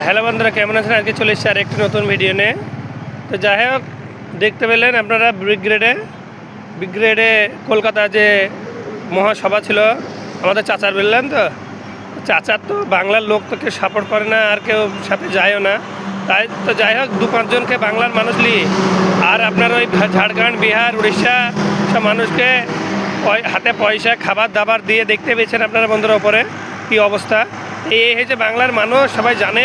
Hello বন্ধুরা, কেমন আছেন? আজকে চলে এসেছি আর একটি নতুন ভিডিও নিয়ে। তো যাই হোক, দেখতে পেলেন আপনারা ব্রিগেডে কলকাতা যে মহাসভা ছিল আমাদের চাচার, বললেন তো চাচার তো বাংলার লোক তো কেউ সাপোর্ট করে না, আর কেউ সাথে যায়ও না। তাই তো যাই হোক, 2-5 জনকে বাংলার মানুষ নিয়ে আর আপনার ওই ঝাড়খণ্ড, বিহার, উড়িষ্যা সব মানুষকে হাতে পয়সা, খাবার দাবার দিয়ে দেখতে পেয়েছেন আপনারা বন্ধুরা ওপরে কী অবস্থা। এই হয়েছে বাংলার মানুষ, সবাই জানে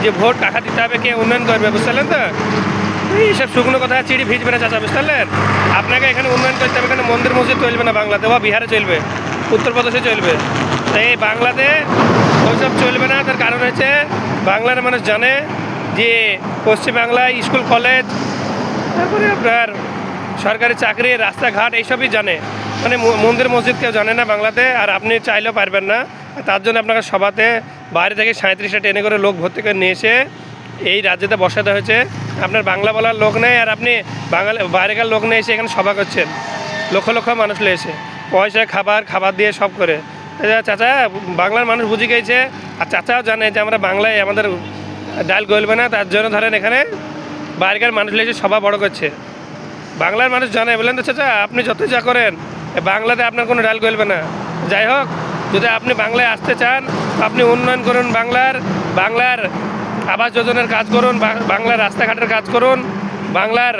যে ভোট টাকা দিতে হবে, কে উন্নয়ন করবে, বুঝতে পারলেন তো? এইসব শুকনো কথা চিড়ি ভিজবে না চাচা, বুঝতে পারলেন? আপনাকে এখানে উন্নয়ন করতে হবে, এখানে মন্দির মসজিদ চলবে না বাংলাতে, বা বিহারে চলবে, উত্তরপ্রদেশে চলবে। তাই এই বাংলাতে ওইসব চলবে না। তার কারণ হচ্ছে বাংলার মানুষ জানে যে পশ্চিমবাংলায় স্কুল, কলেজ, তারপরে আপনার সরকারি চাকরি, রাস্তাঘাট এইসবই জানে, মানে মন্দির মসজিদ কেউ জানে না বাংলাতে। আর আপনি চাইলেও পারবেন না। তার জন্য আপনাকে সভাতে বাইরে থেকে 37টা ট্রেনে করে লোক ভর্তি করে নিয়ে এসে এই রাজ্যেতে বসাতে হয়েছে। আপনার বাংলা বলার লোক নেই, আর আপনি বাইরেকার লোক নিয়ে এসে এখানে সভা করছেন, লক্ষ লক্ষ মানুষ নিয়ে এসে পয়সা, খাবার দিয়ে সব করে। চাচা বাংলার মানুষ বুঝে গিয়েছে, আর চাচাও জানে যে আমরা বাংলায় আমাদের ডাল গলবে না। তার জন্য ধরেন এখানে বাইরেকার মানুষ নিয়ে এসে সভা বড় করছে। বাংলার মানুষ জানে, বললেন তো চাচা, আপনি যত যা করেন বাংলাতে আপনার কোনো ডাল গলবে না। যাই হোক, যদি আপনি বাংলায় আসতে চান, আপনি উন্নয়ন করুন বাংলার আবাস যোজনার কাজ করুন, বাংলার রাস্তাঘাটের কাজ করুন, বাংলার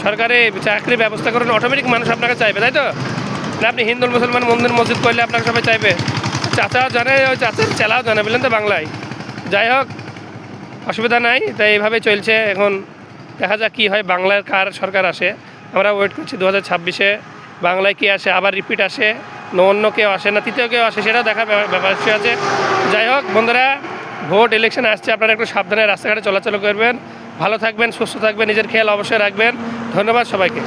সরকারি চাকরির ব্যবস্থা করুন। অটোমেটিক মানুষ আপনাকে চাইবে, তাই তো? না আপনি হিন্দু মুসলমান মন্দির মসজিদ করলে আপনাকে সবাই চাইবে। চাচাও জানে, ওই চাচার চেলাও জানে, বললেন তো বাংলায়। যাই হোক, অসুবিধা নাই। তাই এইভাবে চলছে। এখন দেখা যাক কী হয়, বাংলার কার সরকার আসে। আমরা ওয়েট করছি 2026-এ বাংলায় কী আসে, আবার রিপিট আসে না অন্য কেউ আসে, না তৃতীয় কেউ আসে, সেটাও দেখা ব্যাপার আছে। যাই হোক বন্ধুরা, ভোট ইলেকশন আসছে, আপনারা একটু সাবধানে রাস্তাঘাটে চলাচল করবেন, ভালো থাকবেন, সুস্থ থাকবেন, নিজের খেয়াল অবশ্যই রাখবেন। ধন্যবাদ সবাইকে।